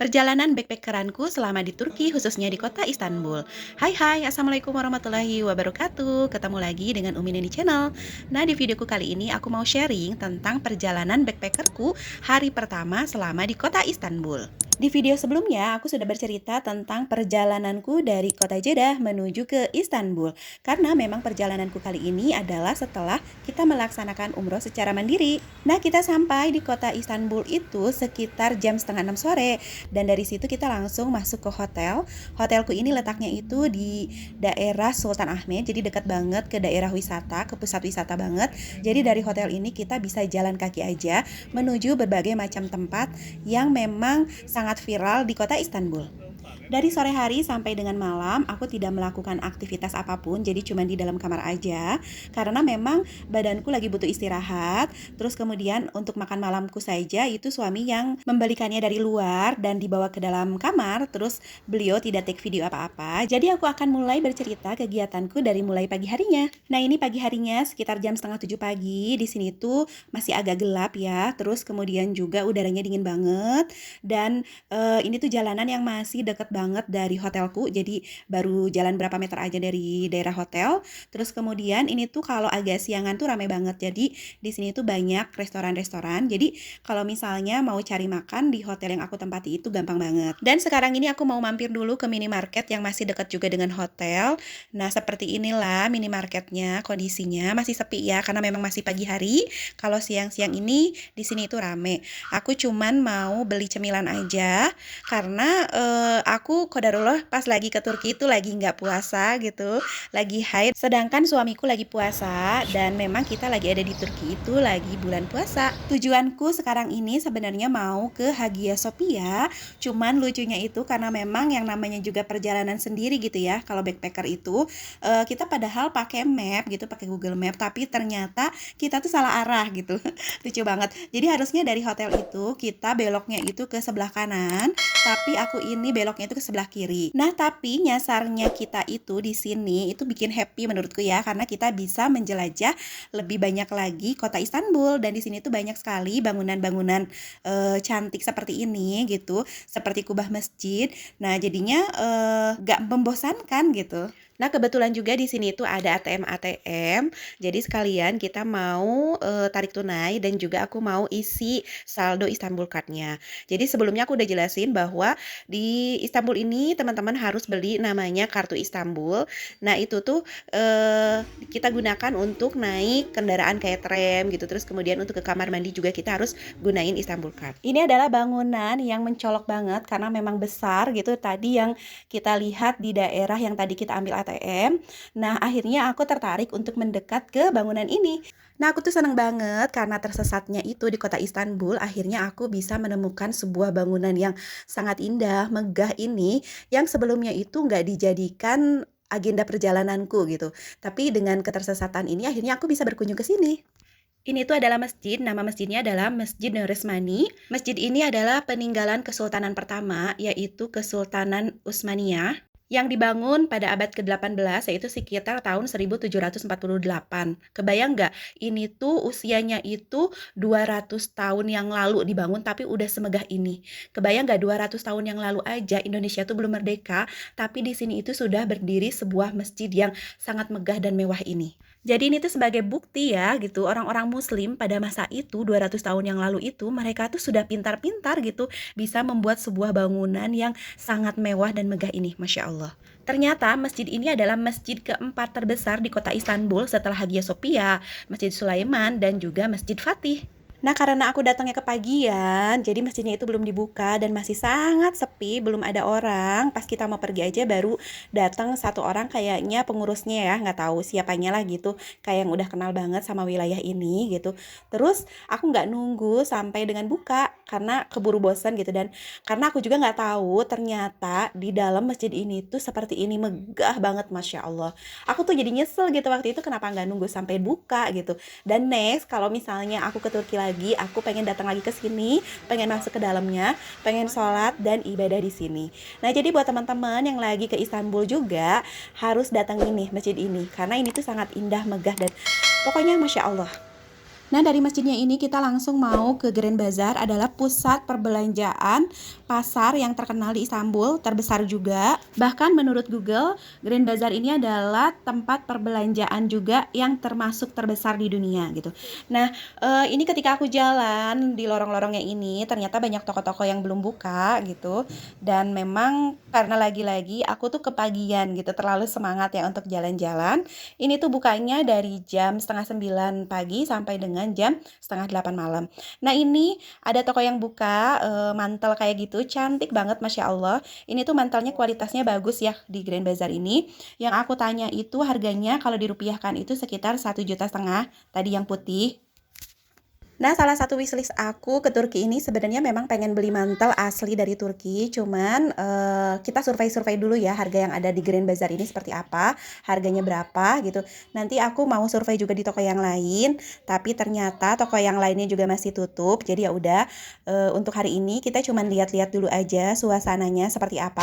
Perjalanan backpackeranku selama di Turki, khususnya di kota Istanbul. Hai, assalamualaikum warahmatullahi wabarakatuh. Ketemu lagi dengan Umi Neni Channel. Nah, di videoku kali ini aku mau sharing tentang perjalanan backpackerku hari pertama selama di kota Istanbul. Di video sebelumnya, aku sudah bercerita tentang perjalananku dari kota Jeddah menuju ke Istanbul. Karena memang perjalananku kali ini adalah setelah kita melaksanakan umroh secara mandiri. Nah, kita sampai di kota Istanbul itu sekitar jam setengah 6 sore. Dan dari situ kita langsung masuk ke hotel. Hotelku ini letaknya itu di daerah Sultan Ahmed, jadi dekat banget ke daerah wisata, ke pusat wisata banget. Jadi dari hotel ini kita bisa jalan kaki aja menuju berbagai macam tempat yang memang sangat viral di kota Istanbul. Dari sore hari sampai dengan malam, aku tidak melakukan aktivitas apapun, jadi cuma di dalam kamar aja. Karena memang badanku lagi butuh istirahat. Terus kemudian untuk makan malamku saja, itu suami yang membelikannya dari luar dan dibawa ke dalam kamar. Terus beliau tidak take video apa-apa. Jadi aku akan mulai bercerita kegiatanku dari mulai pagi harinya. Nah, ini pagi harinya sekitar jam setengah 7 pagi. Di sini tuh masih agak gelap ya. Terus kemudian juga udaranya dingin banget. Dan ini tuh jalanan yang masih deket banget dari hotelku, jadi baru jalan berapa meter aja dari daerah hotel. Terus kemudian ini tuh kalau agak siangan tuh ramai banget, jadi di sini tuh banyak restoran-restoran. Jadi kalau misalnya mau cari makan di hotel yang aku tempati itu gampang banget. Dan sekarang ini aku mau mampir dulu ke minimarket yang masih dekat juga dengan hotel. Nah, seperti inilah minimarketnya, kondisinya masih sepi ya karena memang masih pagi hari. Kalau siang-siang ini di sini itu rame. Aku cuman mau beli cemilan aja karena aku qadarullah pas lagi ke Turki itu lagi nggak puasa gitu, lagi haid, sedangkan suamiku lagi puasa. Dan memang kita lagi ada di Turki itu lagi bulan puasa. Tujuanku sekarang ini sebenarnya mau ke Hagia Sophia, cuman lucunya itu karena memang yang namanya juga perjalanan sendiri gitu ya. Kalau backpacker itu kita padahal pakai map gitu, pakai Google Map, tapi ternyata kita tuh salah arah gitu. Lucu banget. Jadi harusnya dari hotel itu kita beloknya itu ke sebelah kanan, tapi aku ini beloknya itu ke sebelah kiri. Nah, tapi nyasarnya kita itu di sini itu bikin happy menurutku ya, karena kita bisa menjelajah lebih banyak lagi kota Istanbul. Dan di sini tuh banyak sekali bangunan-bangunan cantik seperti ini gitu, seperti kubah masjid. Nah, jadinya gak membosankan gitu. Nah, kebetulan juga di sini tuh ada ATM. Jadi sekalian kita mau tarik tunai dan juga aku mau isi saldo Istanbul Card-nya. Jadi sebelumnya aku udah jelasin bahwa di Istanbul ini teman-teman harus beli namanya kartu Istanbul. Nah, itu tuh kita gunakan untuk naik kendaraan kayak tram gitu. Terus kemudian untuk ke kamar mandi juga kita harus gunain Istanbul Card. Ini adalah bangunan yang mencolok banget karena memang besar gitu. Tadi yang kita lihat di daerah yang tadi kita ambil ATM. Nah, akhirnya aku tertarik untuk mendekat ke bangunan ini. Nah, aku tuh seneng banget karena tersesatnya itu di kota Istanbul. Akhirnya aku bisa menemukan sebuah bangunan yang sangat indah, megah ini, yang sebelumnya itu nggak dijadikan agenda perjalananku gitu. Tapi dengan ketersesatan ini akhirnya aku bisa berkunjung ke sini. Ini tuh adalah masjid, nama masjidnya adalah Masjid Nurismani. Masjid ini adalah peninggalan Kesultanan pertama, yaitu Kesultanan Utsmaniyah, yang dibangun pada abad ke-18, yaitu sekitar tahun 1748. Kebayang nggak? Ini tuh usianya itu 200 tahun yang lalu dibangun, tapi udah semegah ini. Kebayang nggak 200 tahun yang lalu aja Indonesia tuh belum merdeka, tapi di sini itu sudah berdiri sebuah masjid yang sangat megah dan mewah ini. Jadi ini tuh sebagai bukti ya gitu, orang-orang muslim pada masa itu 200 tahun yang lalu itu mereka tuh sudah pintar-pintar gitu bisa membuat sebuah bangunan yang sangat mewah dan megah ini, Masya Allah. Ternyata masjid ini adalah masjid keempat terbesar di kota Istanbul setelah Hagia Sophia, Masjid Sulaiman, dan juga Masjid Fatih. Nah, karena aku datangnya kepagian, jadi masjidnya itu belum dibuka dan masih sangat sepi, belum ada orang. Pas kita mau pergi aja baru datang satu orang, kayaknya pengurusnya ya, nggak tahu siapanya lah gitu, kayak yang udah kenal banget sama wilayah ini gitu. Terus aku nggak nunggu sampai dengan buka karena keburu bosan gitu, dan karena aku juga nggak tahu ternyata di dalam masjid ini tuh seperti ini, megah banget, Masya Allah. Aku tuh jadi nyesel gitu waktu itu kenapa nggak nunggu sampai buka gitu. Dan next kalau misalnya aku ke Turki lagi, aku pengen datang lagi ke sini, pengen masuk ke dalamnya, pengen sholat dan ibadah di sini. Nah, jadi buat teman-teman yang lagi ke Istanbul juga harus datang ini, masjid ini, karena ini tuh sangat indah, megah, dan pokoknya Masya Allah. Nah, dari masjidnya ini kita langsung mau ke Grand Bazar, adalah pusat perbelanjaan pasar yang terkenal di Istanbul, terbesar juga. Bahkan menurut Google, Grand Bazar ini adalah tempat perbelanjaan juga yang termasuk terbesar di dunia gitu. Nah, ini ketika aku jalan di lorong-lorongnya ini, ternyata banyak toko-toko yang belum buka gitu. Dan memang karena lagi-lagi aku tuh kepagian gitu, terlalu semangat ya untuk jalan-jalan. Ini tuh bukanya dari jam setengah 9 pagi sampai dengan jam setengah 8 malam. Nah, ini ada toko yang buka mantel kayak gitu, cantik banget Masya Allah. Ini tuh mantelnya kualitasnya bagus ya di Grand Bazar ini. Yang aku tanya itu harganya kalau dirupiahkan itu sekitar 1,5 juta tadi yang putih. Nah, salah satu wishlist aku ke Turki ini sebenarnya memang pengen beli mantel asli dari Turki. Cuman kita survei-survei dulu ya harga yang ada di Grand Bazar ini seperti apa, harganya berapa gitu. Nanti aku mau survei juga di toko yang lain, tapi ternyata toko yang lainnya juga masih tutup. Jadi ya udah, untuk hari ini kita cuman lihat-lihat dulu aja suasananya seperti apa.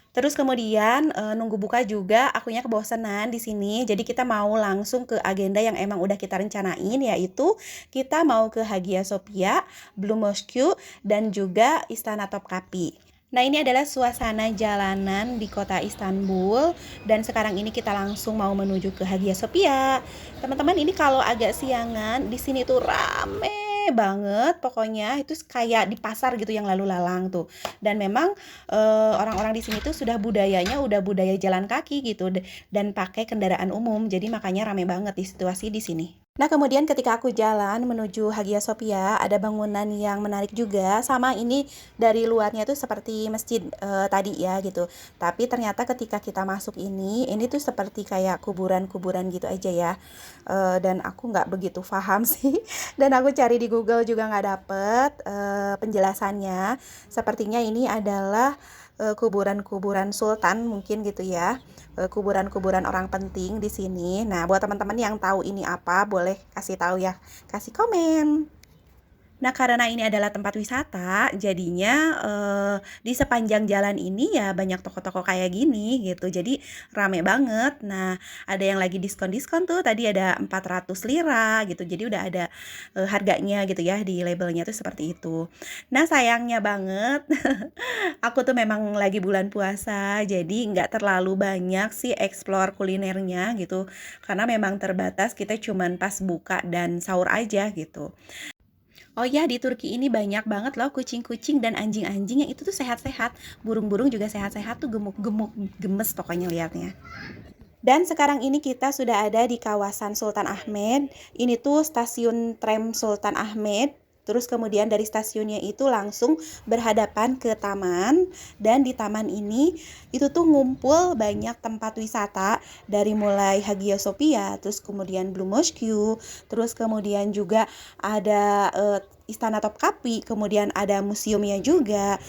Terus kemudian nunggu buka juga akunya kebosanan di sini. Jadi kita mau langsung ke agenda yang emang udah kita rencanain, yaitu kita mau ke Hagia Sophia, Blue Mosque, dan juga Istana Topkapi. Nah, ini adalah suasana jalanan di kota Istanbul, dan sekarang ini kita langsung mau menuju ke Hagia Sophia. Teman-teman, ini kalau agak siangan di sini tuh rame banget, pokoknya itu kayak di pasar gitu yang lalu lalang tuh. Dan memang orang-orang di sini tuh sudah budayanya udah budaya jalan kaki gitu dan pakai kendaraan umum. Jadi makanya rame banget di situasi di sini. Nah, kemudian ketika aku jalan menuju Hagia Sophia, ada bangunan yang menarik juga. Sama ini dari luarnya tuh seperti masjid tadi ya gitu. Tapi ternyata ketika kita masuk ini tuh seperti kayak kuburan-kuburan gitu aja ya. Dan aku nggak begitu paham sih. Dan aku cari di Google juga nggak dapet penjelasannya. Sepertinya ini adalah kuburan-kuburan sultan mungkin gitu ya, kuburan-kuburan orang penting di sini. Nah, buat teman-teman yang tahu ini apa, boleh kasih tahu ya, kasih komen. Nah, karena ini adalah tempat wisata, jadinya di sepanjang jalan ini ya banyak toko-toko kayak gini gitu. Jadi rame banget. Nah, ada yang lagi diskon-diskon tuh. Tadi ada 400 lira gitu. Jadi udah ada harganya gitu ya, di labelnya tuh seperti itu. Nah, sayangnya banget aku tuh memang lagi bulan puasa, jadi nggak terlalu banyak sih explore kulinernya gitu. Karena memang terbatas, kita cuman pas buka dan sahur aja gitu. Oh ya, di Turki ini banyak banget loh kucing-kucing dan anjing-anjing yang itu tuh sehat-sehat. Burung-burung juga sehat-sehat tuh, gemuk-gemuk, gemes pokoknya liatnya. Dan sekarang ini kita sudah ada di kawasan Sultan Ahmed. Ini tuh stasiun tram Sultan Ahmed. Terus kemudian dari stasiunnya itu langsung berhadapan ke taman. Dan di taman ini itu tuh ngumpul banyak tempat wisata. Dari mulai Hagia Sophia, terus kemudian Blue Mosque, terus kemudian juga ada Istana Topkapi, kemudian ada museumnya juga.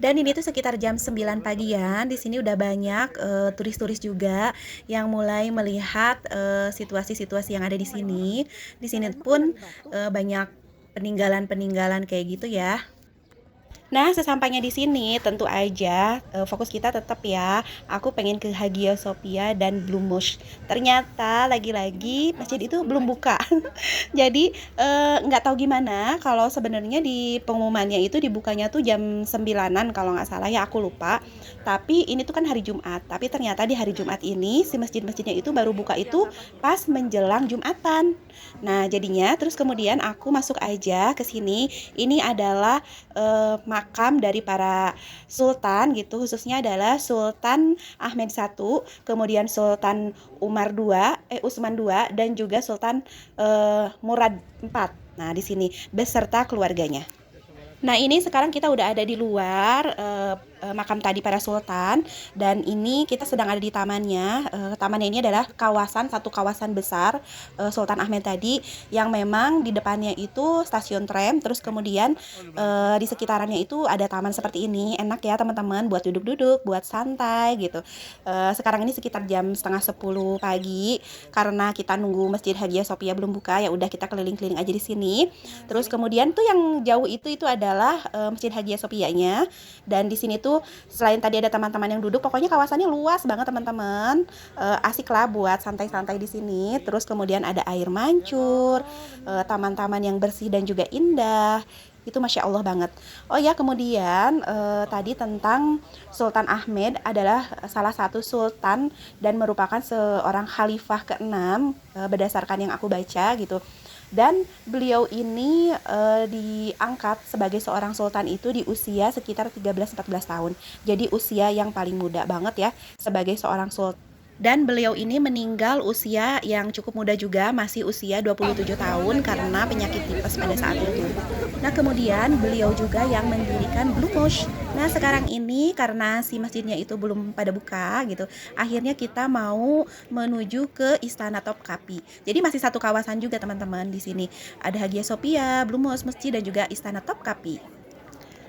Dan ini tuh sekitar jam 9 pagian. Di sini udah banyak turis-turis juga yang mulai melihat situasi-situasi yang ada di sini. Di sini pun banyak peninggalan-peninggalan kayak gitu ya. Nah, sesampainya di sini tentu aja fokus kita tetap ya. Aku pengen ke Hagia Sophia dan Blue Mosque. Ternyata lagi-lagi masjid itu belum buka. Jadi nggak tahu gimana kalau sebenarnya di pengumumannya itu dibukanya tuh jam 9-an kalau nggak salah ya, aku lupa. Tapi ini tuh kan hari Jumat. Tapi ternyata di hari Jumat ini si masjid-masjidnya itu baru buka itu pas menjelang Jumatan. Nah, jadinya terus kemudian aku masuk aja ke sini. Ini adalah makam dari para sultan gitu, khususnya adalah Sultan Ahmed I, kemudian Sultan Utsman II, dan juga Sultan Murad IV. Nah, di sini beserta keluarganya. Nah, ini sekarang kita udah ada di luar makam tadi para sultan, dan ini kita sedang ada di tamannya. Tamannya ini adalah satu kawasan besar Sultan Ahmed tadi, yang memang di depannya itu stasiun tram, terus kemudian di sekitarannya itu ada taman seperti ini. Enak ya teman-teman buat duduk-duduk, buat santai gitu. Sekarang ini sekitar jam setengah 10 pagi, karena kita nunggu Masjid Hagia Sophia belum buka, ya udah kita keliling-keliling aja di sini. Terus kemudian tuh yang jauh itu adalah adalah Masjid Hagia Sophia-nya. Dan di sini tuh selain tadi ada teman-teman yang duduk, pokoknya kawasannya luas banget teman-teman. Asik lah buat santai-santai di sini. Terus kemudian ada air mancur, taman-taman yang bersih dan juga indah. Itu Masya Allah banget. Oh ya, kemudian tadi tentang Sultan Ahmed adalah salah satu sultan dan merupakan seorang khalifah ke-6 berdasarkan yang aku baca gitu. Dan beliau ini diangkat sebagai seorang sultan itu di usia sekitar 13-14 tahun. Jadi usia yang paling muda banget ya sebagai seorang sultan. Dan beliau ini meninggal usia yang cukup muda juga, masih usia 27 tahun karena penyakit tipes pada saat itu. Nah, kemudian beliau juga yang mendirikan Blue Mosque. Nah, sekarang ini karena si masjidnya itu belum pada buka gitu, akhirnya kita mau menuju ke Istana Topkapi. Jadi masih satu kawasan juga teman-teman di sini. Ada Hagia Sophia, Blue Mosque, masjid dan juga Istana Topkapi.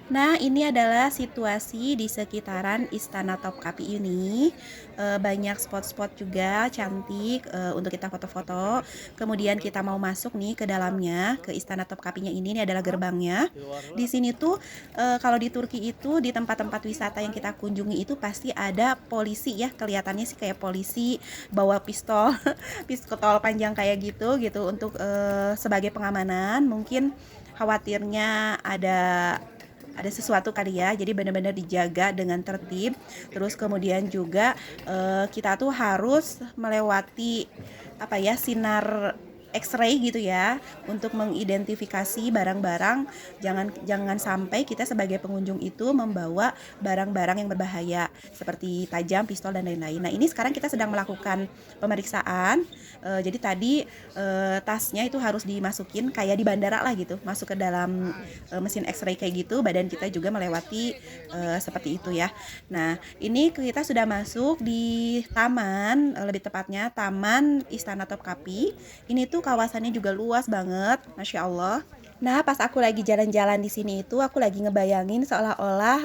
Nah, ini adalah situasi di sekitaran Istana Topkapi ini. Banyak spot-spot juga cantik untuk kita foto-foto. Kemudian kita mau masuk nih ke dalamnya, ke Istana Topkapinya ini. Ini adalah gerbangnya. Di sini tuh kalau di Turki itu di tempat-tempat wisata yang kita kunjungi itu pasti ada polisi ya. Kelihatannya sih kayak polisi bawa pistol, pistol panjang kayak gitu untuk sebagai pengamanan. Mungkin khawatirnya ada sesuatu kali ya, jadi benar-benar dijaga dengan tertib. Terus kemudian juga kita tuh harus melewati sinar X-ray gitu ya untuk mengidentifikasi barang-barang. Jangan sampai kita sebagai pengunjung itu membawa barang-barang yang berbahaya seperti tajam, pistol dan lain-lain. Nah, ini sekarang kita sedang melakukan pemeriksaan. Jadi tadi tasnya itu harus dimasukin kayak di bandara lah gitu, masuk ke dalam mesin X-ray kayak gitu. Badan kita juga melewati seperti itu ya. Nah, ini kita sudah masuk di taman, lebih tepatnya Taman Istana Topkapi. Ini tuh kawasannya juga luas banget, Masya Allah. Nah, pas aku lagi jalan-jalan di sini itu aku lagi ngebayangin seolah-olah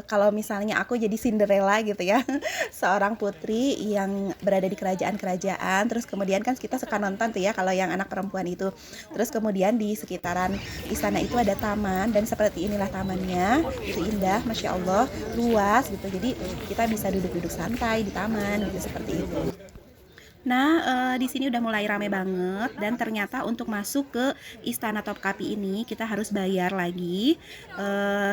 kalau misalnya aku jadi Cinderella gitu ya. Seorang putri yang berada di kerajaan-kerajaan. Terus kemudian kan kita suka nonton tuh ya kalau yang anak perempuan itu. Terus kemudian di sekitaran istana itu ada taman dan seperti inilah tamannya. Itu indah, Masya Allah, luas gitu. Jadi kita bisa duduk-duduk santai di taman gitu seperti itu. Nah, di sini udah mulai rame banget dan ternyata untuk masuk ke Istana Topkapi ini kita harus bayar lagi.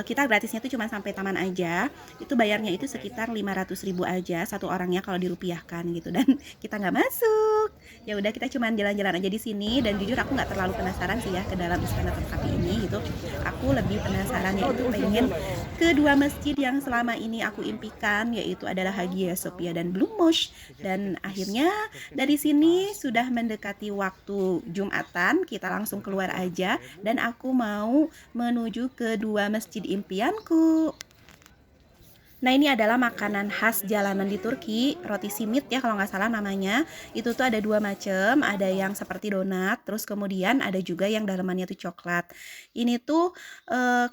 Kita gratisnya tuh cuma sampai taman aja. Itu bayarnya itu sekitar 500.000 aja satu orangnya kalau dirupiahkan gitu, dan kita nggak masuk. Ya udah, kita cuma jalan-jalan aja di sini, dan jujur aku nggak terlalu penasaran sih ya ke dalam Istana Topkapi ini gitu. Aku lebih penasarannya itu pengen kedua masjid yang selama ini aku impikan, yaitu adalah Hagia Sophia dan Blue Mosque. Dan akhirnya dari sini sudah mendekati waktu Jumatan, kita langsung keluar aja dan aku mau menuju ke dua masjid impianku. Nah, ini adalah makanan khas jalanan di Turki, roti simit ya kalau nggak salah namanya. Itu tuh ada dua macam, ada yang seperti donat, terus kemudian ada juga yang dalamannya tuh coklat. Ini tuh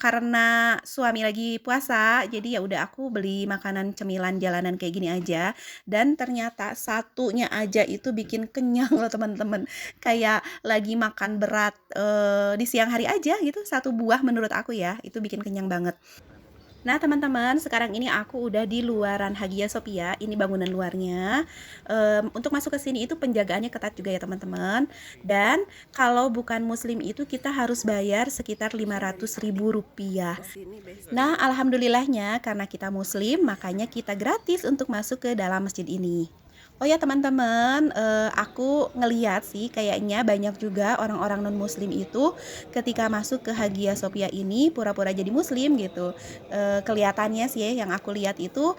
karena suami lagi puasa, jadi ya udah aku beli makanan cemilan jalanan kayak gini aja. Dan ternyata satunya aja itu bikin kenyang loh teman-teman. Kayak lagi makan berat di siang hari aja gitu, satu buah menurut aku ya, itu bikin kenyang banget. Nah teman-teman, sekarang ini aku udah di luaran Hagia Sophia. Ini bangunan luarnya. Untuk masuk ke sini itu penjagaannya ketat juga ya teman-teman. Dan kalau bukan muslim itu kita harus bayar sekitar 500.000 rupiah. Nah, alhamdulillahnya karena kita muslim, makanya kita gratis untuk masuk ke dalam masjid ini. Oh ya teman-teman, aku ngeliat sih kayaknya banyak juga orang-orang non-muslim itu ketika masuk ke Hagia Sophia ini pura-pura jadi muslim gitu. Kelihatannya sih yang aku lihat itu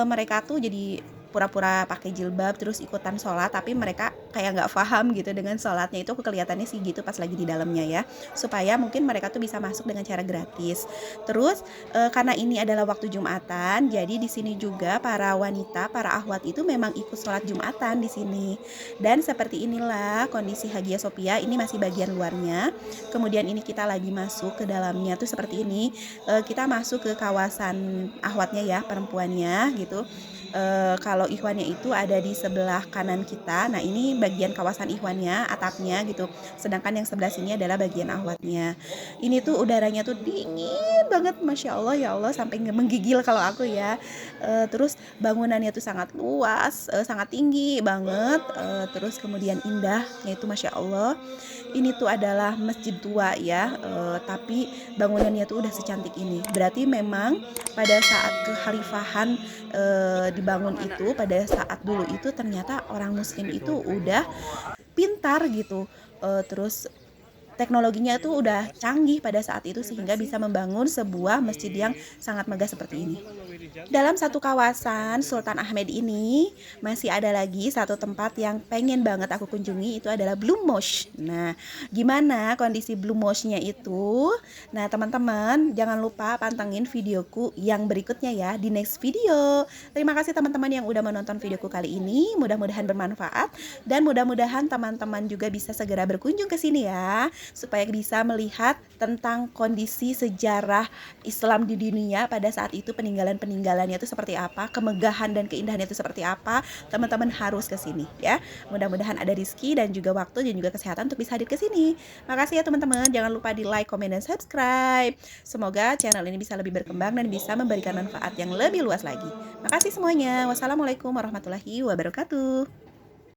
mereka tuh jadi pura-pura pakai jilbab terus ikutan sholat, tapi mereka kayak nggak paham gitu dengan sholatnya. Itu kelihatannya sih gitu pas lagi di dalamnya ya, supaya mungkin mereka tuh bisa masuk dengan cara gratis. Terus karena ini adalah waktu Jumatan, jadi di sini juga para wanita, para akhwat itu memang ikut sholat Jumatan di sini. Dan seperti inilah kondisi Hagia Sophia. Ini masih bagian luarnya. Kemudian ini kita lagi masuk ke dalamnya tuh seperti ini. Kita masuk ke kawasan akhwatnya ya, perempuannya gitu. Kalau ikhwannya itu ada di sebelah kanan kita. Nah, ini bagian kawasan ikhwannya, atapnya gitu. Sedangkan yang sebelah sini adalah bagian ahwatnya. Ini tuh udaranya tuh dingin banget, masya Allah ya Allah, sampai menggigil kalau aku ya. Terus bangunannya tuh sangat luas, sangat tinggi banget. Terus kemudian indahnya itu masya Allah. Ini tuh adalah masjid tua ya, tapi bangunannya tuh udah secantik ini. Berarti memang pada saat kekhalifahan dibangun itu, pada saat dulu itu ternyata orang muslim itu udah pintar gitu. Terus teknologinya itu udah canggih pada saat itu sehingga bisa membangun sebuah masjid yang sangat megah seperti ini. Dalam satu kawasan Sultan Ahmed ini masih ada lagi satu tempat yang pengen banget aku kunjungi, itu adalah Blue Mosque. Nah, gimana kondisi Blue Mosque-nya itu? Nah, teman-teman jangan lupa pantengin videoku yang berikutnya ya, di next video. Terima kasih teman-teman yang udah menonton videoku kali ini. Mudah-mudahan bermanfaat dan mudah-mudahan teman-teman juga bisa segera berkunjung ke sini ya, supaya bisa melihat tentang kondisi sejarah Islam di dunia pada saat itu, peninggalannya itu seperti apa, kemegahan dan keindahannya itu seperti apa. Teman-teman harus ke sini ya. Mudah-mudahan ada rezeki dan juga waktu dan juga kesehatan untuk bisa hadir ke sini. Makasih ya teman-teman. Jangan lupa di like, komen, dan subscribe. Semoga channel ini bisa lebih berkembang dan bisa memberikan manfaat yang lebih luas lagi. Makasih semuanya. Wassalamualaikum warahmatullahi wabarakatuh.